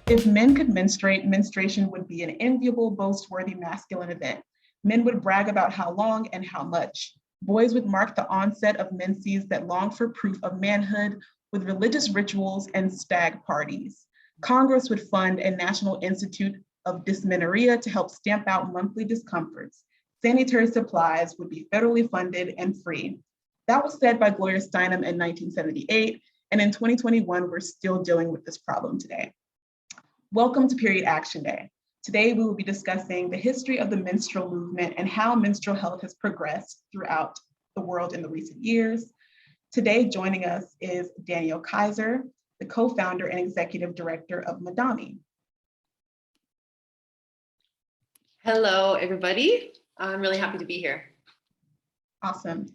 If men could menstruate, menstruation would be an enviable, boast-worthy masculine event. Men would brag about how long and how much. Boys would mark the onset of menses that long for proof of manhood with religious rituals and stag parties. Congress would fund a National Institute of Dysmenorrhea to help stamp out monthly discomforts. Sanitary supplies would be federally funded and free. That was said by Gloria Steinem in 1978, and in 2021, we're still dealing with this problem today. Welcome to Period Action Day. Today, we will be discussing the history of the menstrual movement and how menstrual health has progressed throughout the world in the recent years. Today, joining us is Danielle Kaiser, the co-founder and executive director of Madami. Hello, everybody. I'm really happy to be here. Awesome.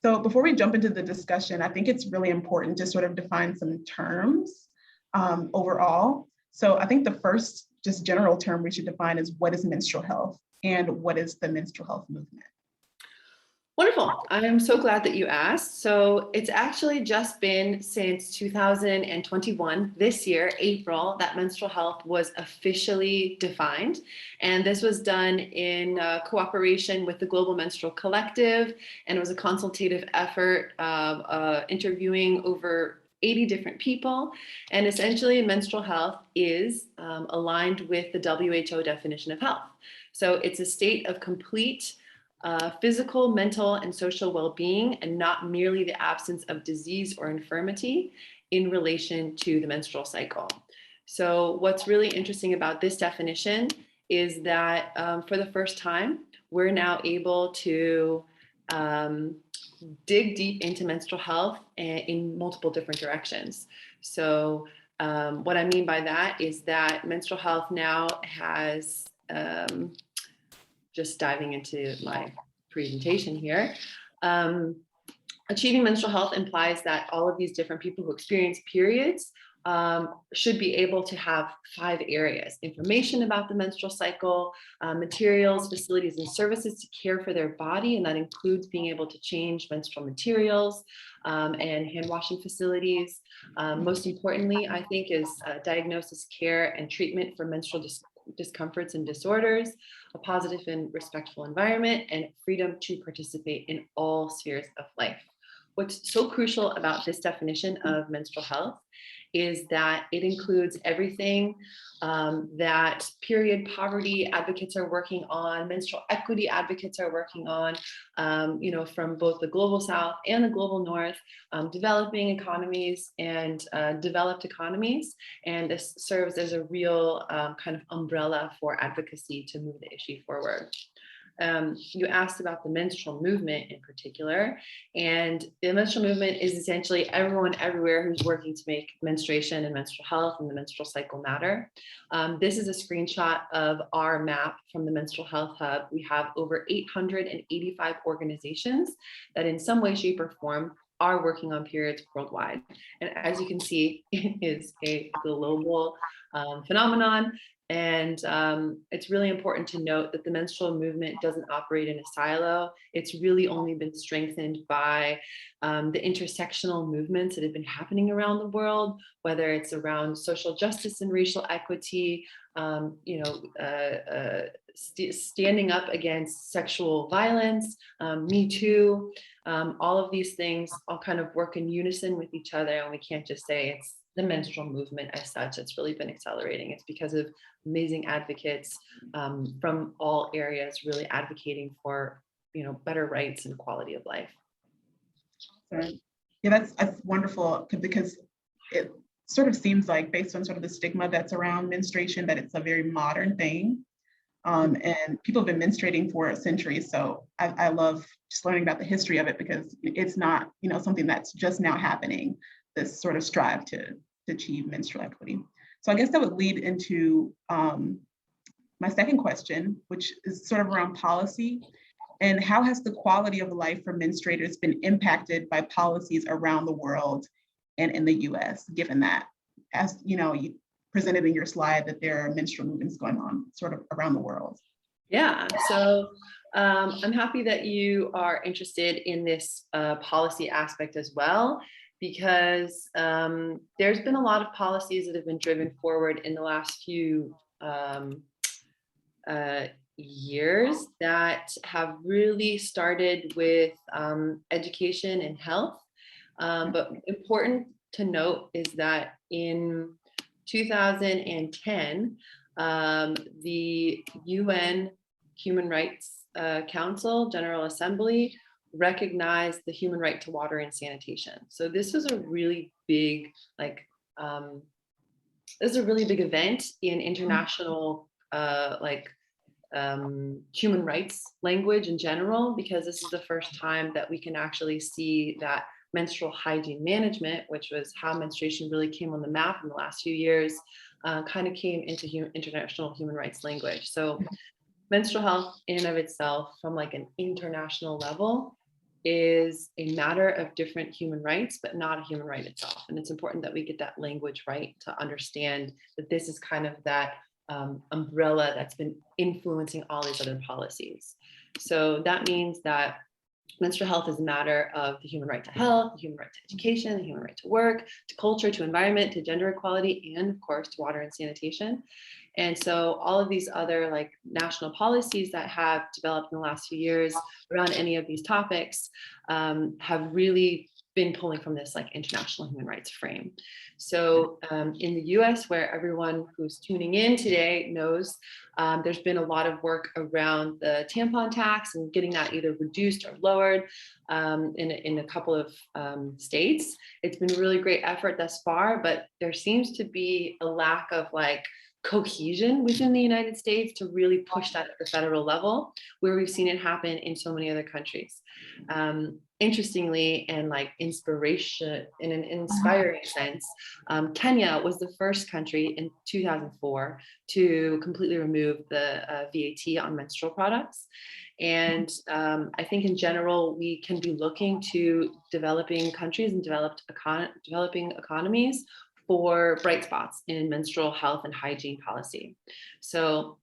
So before we jump into the discussion, I think it's really important to sort of define some terms overall. So I think the first just general term we should define is what is menstrual health and what is the menstrual health movement? Wonderful. I'm so glad that you asked. So it's actually just been since 2021, this year, April, that menstrual health was officially defined. And this was done in cooperation with the Global Menstrual Collective. And it was a consultative effort of interviewing over 80 different people. And essentially menstrual health is aligned with the WHO definition of health. So it's a state of complete physical, mental, and social well-being, and not merely the absence of disease or infirmity in relation to the menstrual cycle. So what's really interesting about this definition is that for the first time, we're now able to dig deep into menstrual health in multiple different directions. So what I mean by that is that menstrual health now has, just diving into my presentation here, achieving menstrual health implies that all of these different people who experience periods should be able to have 5 areas: information about the menstrual cycle, materials, facilities, and services to care for their body. And that includes being able to change menstrual materials and hand washing facilities. Most importantly, I think, is diagnosis, care, and treatment for menstrual discomforts and disorders, a positive and respectful environment, and freedom to participate in all spheres of life. What's so crucial about this definition of menstrual health is that it includes everything that period poverty advocates are working on, menstrual equity advocates are working on, from both the global South and the global North, developing economies and developed economies. And this serves as a real kind of umbrella for advocacy to move the issue forward. You asked about the menstrual movement in particular, and the menstrual movement is essentially everyone everywhere who's working to make menstruation and menstrual health and the menstrual cycle matter. This is a screenshot of our map from the Menstrual Health Hub. We have over 885 organizations that in some way, shape, or form are working on periods worldwide. And as you can see, it is a global phenomenon. And it's really important to note that the menstrual movement doesn't operate in a silo. It's really only been strengthened by the intersectional movements that have been happening around the world, whether it's around social justice and racial equity, standing up against sexual violence, Me Too. All of these things all kind of work in unison with each other, and we can't just say it's the menstrual movement as such. It's really been accelerating. It's because of amazing advocates from all areas really advocating for better rights and quality of life. Yeah, that's wonderful, because it sort of seems like, based on sort of the stigma that's around menstruation, that it's a very modern thing. And people have been menstruating for centuries. So I love just learning about the history of it, because it's not something that's just now happening, this sort of strive to achieve menstrual equity. So I guess that would lead into my second question, which is sort of around policy. And how has the quality of life for menstruators been impacted by policies around the world and in the US, given that, as you presented in your slide, that there are menstrual movements going on sort of around the world? Yeah, so I'm happy that you are interested in this policy aspect as well, because there's been a lot of policies that have been driven forward in the last few years that have really started with education and health. But important to note is that in 2010, the UN Human Rights Council General Assembly recognized the human right to water and sanitation. So this was a really big, this is a really big event in international human rights language in general, because this is the first time that we can actually see that menstrual hygiene management, which was how menstruation really came on the map in the last few years, kind of came into international human rights language. So menstrual health in and of itself, from like an international level, is a matter of different human rights, but not a human right itself. And it's important that we get that language right to understand that this is kind of that umbrella that's been influencing all these other policies. So that means that menstrual health is a matter of the human right to health, the human right to education, the human right to work, to culture, to environment, to gender equality, and of course to water and sanitation. And so all of these other like national policies that have developed in the last few years around any of these topics have really been pulling from this like international human rights frame. So in the US, where everyone who's tuning in today knows, there's been a lot of work around the tampon tax and getting that either reduced or lowered in a couple of states. It's been a really great effort thus far, but there seems to be a lack of like cohesion within the United States to really push that at the federal level, where we've seen it happen in so many other countries. Interestingly, and like inspiration in an inspiring sense, Kenya was the first country in 2004 to completely remove the VAT on menstrual products. And I think in general, we can be looking to developing countries and developing economies for bright spots in menstrual health and hygiene policy. So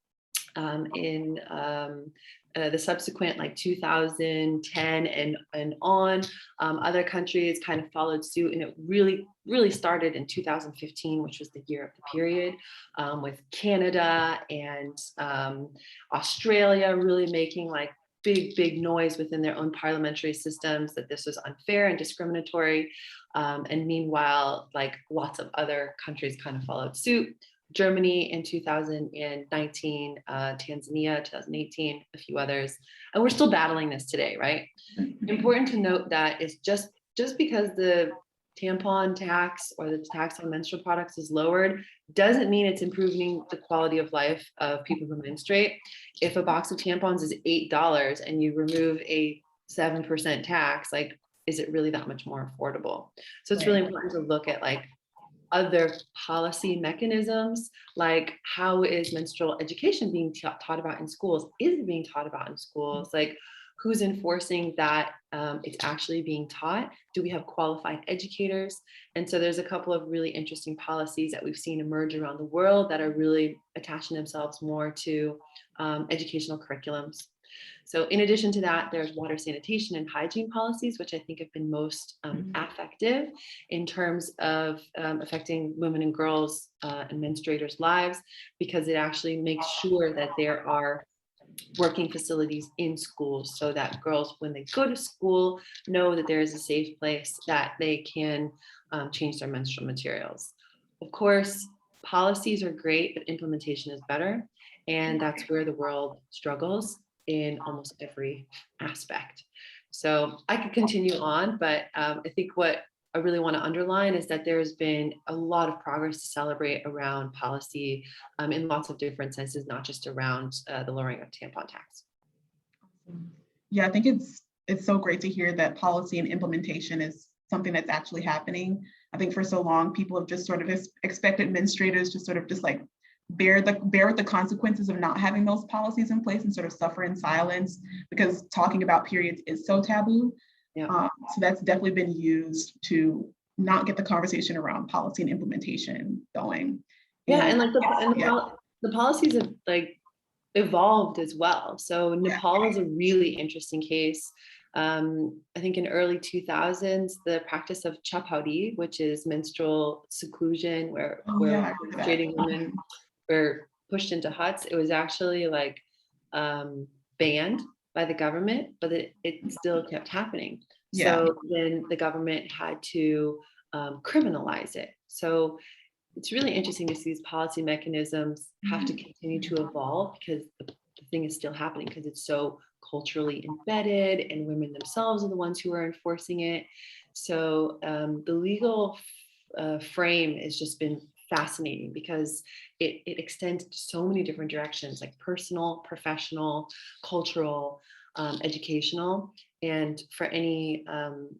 in the subsequent like 2010 and on, other countries kind of followed suit, and it really started in 2015, which was the year of the period, with Canada and Australia really making like big noise within their own parliamentary systems that this was unfair and discriminatory. And meanwhile, like lots of other countries kind of followed suit. Germany in 2019, Tanzania 2018, a few others, and we're still battling this today, right? Important to note that it's just because the tampon tax or the tax on menstrual products is lowered doesn't mean it's improving the quality of life of people who menstruate. If a box of tampons is $8 and you remove a 7% tax, like, is it really that much more affordable? So it's really important to look at like other policy mechanisms, like how is menstrual education being taught about in schools? Is it being taught about in schools? Like, who's enforcing that it's actually being taught? Do we have qualified educators? And so there's a couple of really interesting policies that we've seen emerge around the world that are really attaching themselves more to educational curriculums. So in addition to that, there's water sanitation and hygiene policies, which I think have been most effective in terms of affecting women and girls and menstruators' lives, because it actually makes sure that there are working facilities in schools so that girls, when they go to school, know that there is a safe place that they can change their menstrual materials. Of course, policies are great, but implementation is better. And that's where the world struggles in almost every aspect. So I could continue on, but I think what I really want to underline is that there's been a lot of progress to celebrate around policy in lots of different senses, not just around the lowering of tampon tax. Yeah, I think it's so great to hear that policy and implementation is something that's actually happening. I think for so long, people have just sort of expected menstruators to sort of just like bear with the consequences of not having those policies in place and sort of suffer in silence, because talking about periods is so taboo. Yeah. So that's definitely been used to not get the conversation around policy and implementation going. Yeah, and like the policies have like evolved as well. So Nepal is a really interesting case. I think in early 2000s, the practice of chapauri, which is menstrual seclusion, Oh where yeah, I heard of that. menstruating women were pushed into huts, it was actually like banned by the government, but it still kept happening. Yeah. So then the government had to criminalize it. So it's really interesting to see these policy mechanisms have to continue to evolve because the thing is still happening because it's so culturally embedded and women themselves are the ones who are enforcing it. So the legal frame has just been fascinating because it extends to so many different directions, like personal, professional, cultural, educational. And for any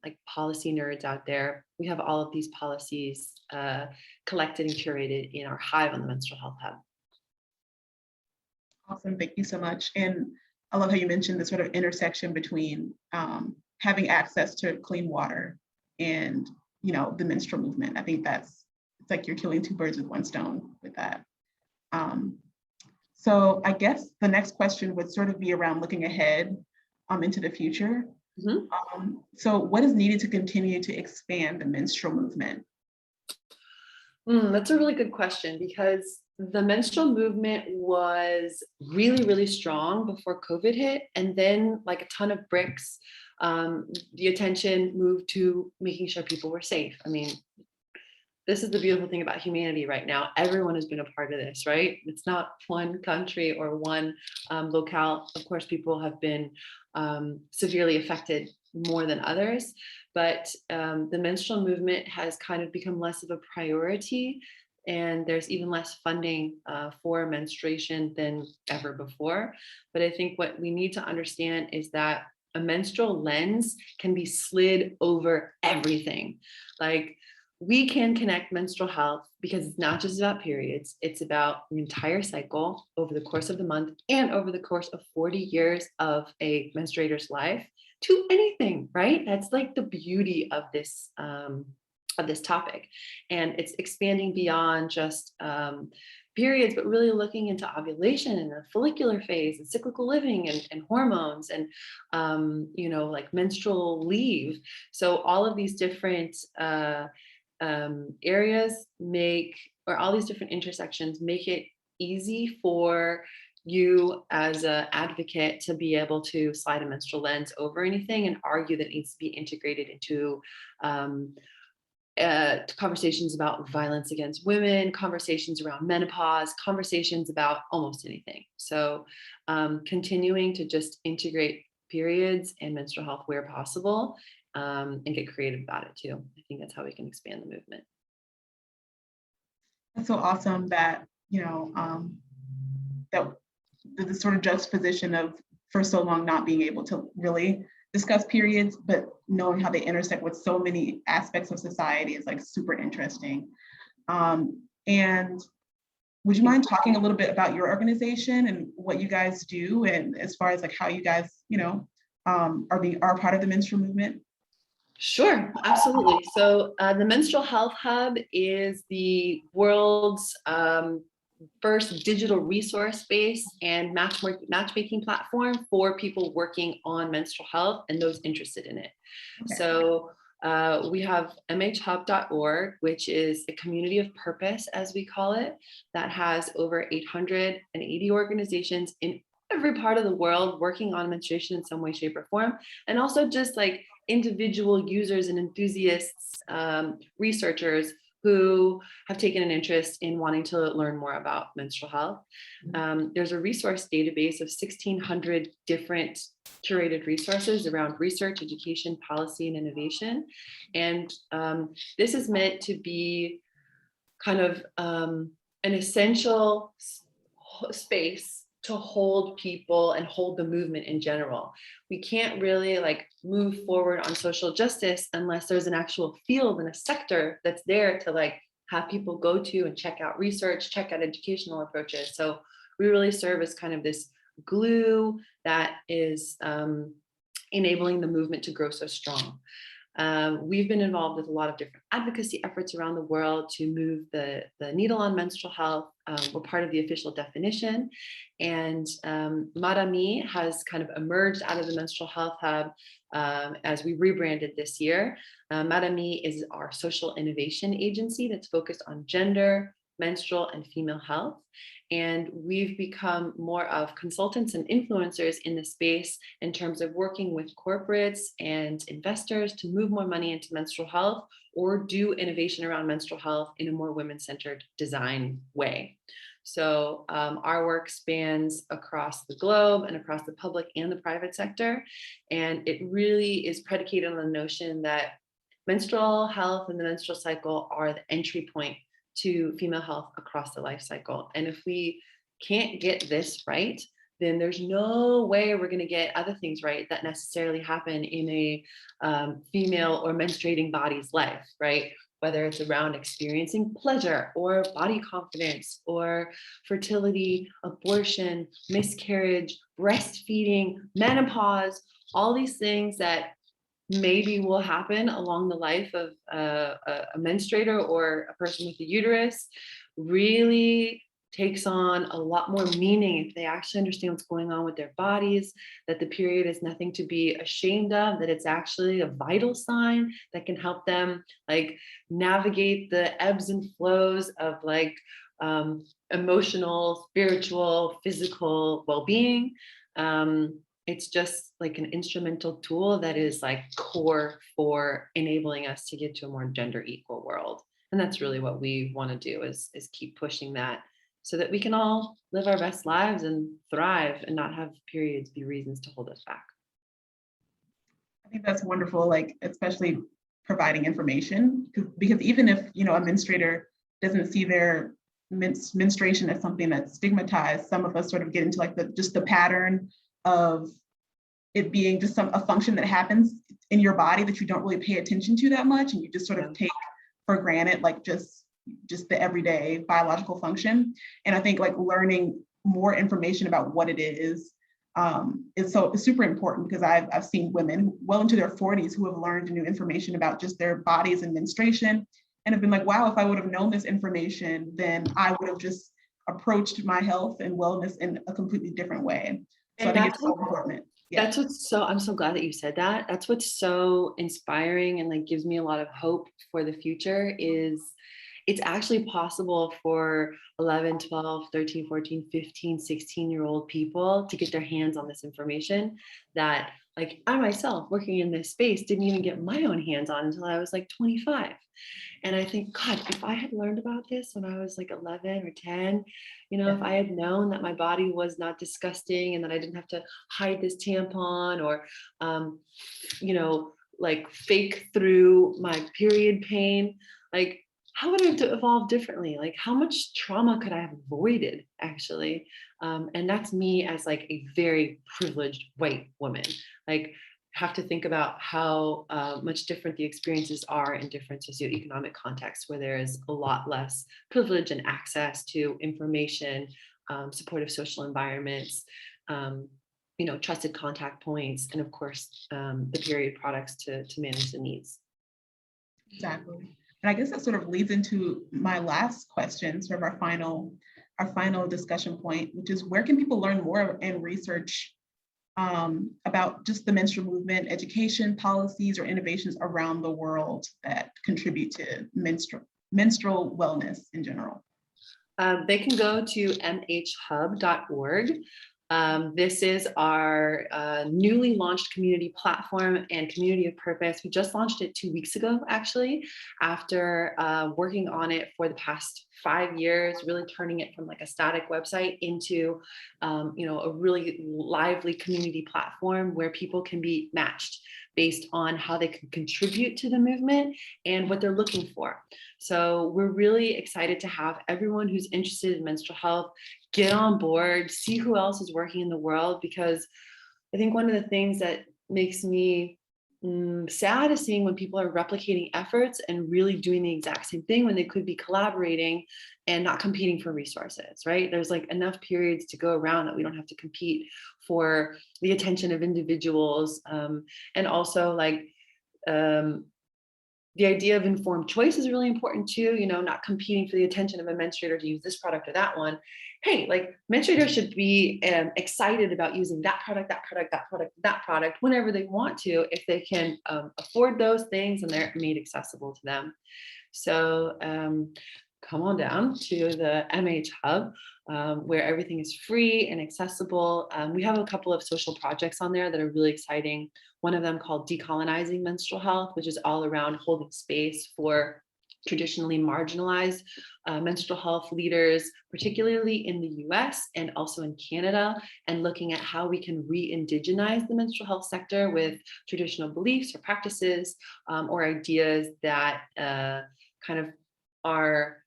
like policy nerds out there, we have all of these policies collected and curated in our Hive on the Menstrual Health Hub. Awesome, thank you so much. And I love how you mentioned the sort of intersection between having access to clean water and, you know, the menstrual movement. I think it's like you're killing two birds with one stone with that. So I guess the next question would sort of be around looking ahead into the future. So what is needed to continue to expand the menstrual movement? That's a really good question because the menstrual movement was really, really strong before COVID hit. And then, like a ton of bricks, the attention moved to making sure people were safe. I mean, this is the beautiful thing about humanity right now. Everyone has been a part of this, right? It's not one country or one locale. Of course, people have been severely affected more than others, but the menstrual movement has kind of become less of a priority, and there's even less funding for menstruation than ever before. But I think what we need to understand is that a menstrual lens can be slid over everything. Like, we can connect menstrual health because it's not just about periods, it's about an entire cycle over the course of the month and over the course of 40 years of a menstruator's life to anything, right? That's like the beauty of this topic. And it's expanding beyond just periods, but really looking into ovulation and the follicular phase and cyclical living and hormones and, like menstrual leave. So all of these different areas or all these different intersections make it easy for you as an advocate to be able to slide a menstrual lens over anything and argue that it needs to be integrated into conversations about violence against women, conversations around menopause, conversations about almost anything. So continuing to just integrate periods and menstrual health where possible, and get creative about it too. I think that's how we can expand the movement. That's so awesome that, that the sort of juxtaposition of for so long not being able to really discuss periods, but knowing how they intersect with so many aspects of society is like super interesting. And would you mind talking a little bit about your organization and what you guys do, and as far as like how you guys, are part of the menstrual movement? Sure, absolutely. So the Menstrual Health Hub is the world's first digital resource base and matchmaking platform for people working on menstrual health and those interested in it. Okay. So we have mhhub.org, which is a community of purpose, as we call it, that has over 880 organizations in every part of the world working on menstruation in some way, shape, or form. And also just like individual users and enthusiasts, researchers who have taken an interest in wanting to learn more about menstrual health. There's a resource database of 1,600 different curated resources around research, education, policy, and innovation. And this is meant to be kind of an essential space to hold people and hold the movement in general. We can't really like move forward on social justice unless there's an actual field and a sector that's there to like have people go to and check out research, check out educational approaches. So we really serve as kind of this glue that is enabling the movement to grow so strong. We've been involved with a lot of different advocacy efforts around the world to move the needle on menstrual health. We're part of the official definition. And Marami has kind of emerged out of the Menstrual Health Hub as we rebranded this year. Marami is our social innovation agency that's focused on gender, menstrual, and female health. And we've become more of consultants and influencers in the space in terms of working with corporates and investors to move more money into menstrual health or do innovation around menstrual health in a more women-centered design way. So our work spans across the globe and across the public and the private sector. And it really is predicated on the notion that menstrual health and the menstrual cycle are the entry point to female health across the life cycle. And if we can't get this right, then there's no way we're going to get other things right that necessarily happen in a female or menstruating body's life, right? Whether it's around experiencing pleasure or body confidence or fertility, abortion, miscarriage, breastfeeding, menopause, all these things that maybe will happen along the life of a menstruator or a person with a uterus really takes on a lot more meaning if they actually understand what's going on with their bodies, that the period is nothing to be ashamed of, that it's actually a vital sign that can help them like navigate the ebbs and flows of like emotional, spiritual, physical well-being. It's just like an instrumental tool that is like core for enabling us to get to a more gender equal world. And that's really what we want to do is keep pushing that so that we can all live our best lives and thrive and not have periods be reasons to hold us back. I think that's wonderful, like especially providing information because even if a menstruator doesn't see their menstruation as something that's stigmatized, some of us sort of get into like the pattern of it being just a function that happens in your body that you don't really pay attention to that much, and you just sort of take for granted like just the everyday biological function. And I think like learning more information about what it is super important, because I've seen women well into their 40s who have learned new information about just their bodies and menstruation and have been like, wow, if I would have known this information, then I would have just approached my health and wellness in a completely different way. So I think it's so important. Yeah. That's what's so, I'm so glad that you said that. That's what's so inspiring and like gives me a lot of hope for the future is it's actually possible for 11, 12, 13, 14, 15, 16-year-old people to get their hands on this information that like I myself working in this space didn't even get my own hands on until I was like 25. And I think, God, if I had learned about this when I was like 11 or 10, if I had known that my body was not disgusting and that I didn't have to hide this tampon or, like fake through my period pain, like how would I have evolved differently? Like how much trauma could I have avoided actually? And that's me as like a very privileged white woman. Like have to think about how much different the experiences are in different socioeconomic contexts where there is a lot less privilege and access to information, supportive social environments, trusted contact points, and of course, the period products to manage the needs. Exactly. And I guess that sort of leads into my last question, sort of our final discussion point, which is where can people learn more and research about just the menstrual movement, education, policies, or innovations around the world that contribute to menstrual wellness in general? They can go to mhhub.org. This is our newly launched community platform and community of purpose. We just launched it 2 weeks ago, actually, after working on it for the past 5 years, really turning it from like a static website into, a really lively community platform where people can be matched based on how they can contribute to the movement and what they're looking for. So we're really excited to have everyone who's interested in menstrual health get on board, see who else is working in the world, because I think one of the things that makes me sad is seeing when people are replicating efforts and really doing the exact same thing when they could be collaborating and not competing for resources, right? There's like enough periods to go around that we don't have to compete for the attention of individuals. And also like The idea of informed choice is really important too, not competing for the attention of a menstruator to use this product or that one. Hey, like menstruators should be excited about using that product, that product, that product, that product whenever they want to, if they can afford those things and they're made accessible to them. So come on down to the MH Hub, where everything is free and accessible. We have a couple of social projects on there that are really exciting. One of them called Decolonizing Menstrual Health, which is all around holding space for traditionally marginalized menstrual health leaders, particularly in the US and also in Canada, and looking at how we can re-indigenize the menstrual health sector with traditional beliefs or practices or ideas that kind of are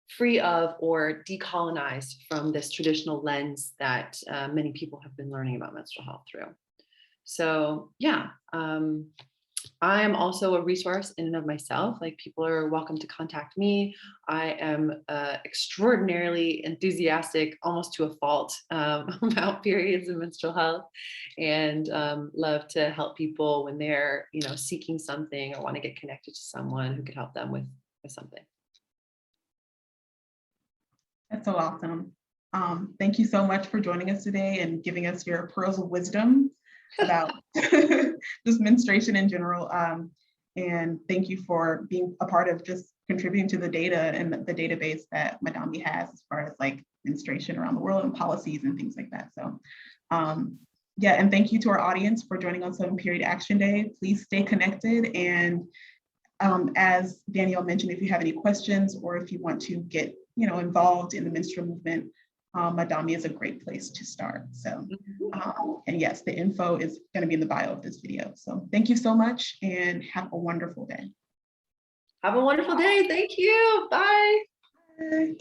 free of or decolonized from this traditional lens that many people have been learning about menstrual health through. So yeah, I am also a resource in and of myself. Like people are welcome to contact me. I am extraordinarily enthusiastic, almost to a fault, about periods and menstrual health, and love to help people when they're seeking something or want to get connected to someone who could help them with something. That's so awesome. Thank you so much for joining us today and giving us your pearls of wisdom about just menstruation in general. And thank you for being a part of just contributing to the data and the database that Madame has as far as like menstruation around the world and policies and things like that. So yeah, and thank you to our audience for joining on 7 Period Action Day. Please stay connected. And as Danielle mentioned, if you have any questions or if you want to get involved in the menstrual movement, Madame is a great place to start. So, and yes, the info is going to be in the bio of this video. So thank you so much and have a wonderful day. Have a wonderful day. Thank you. Bye. Bye.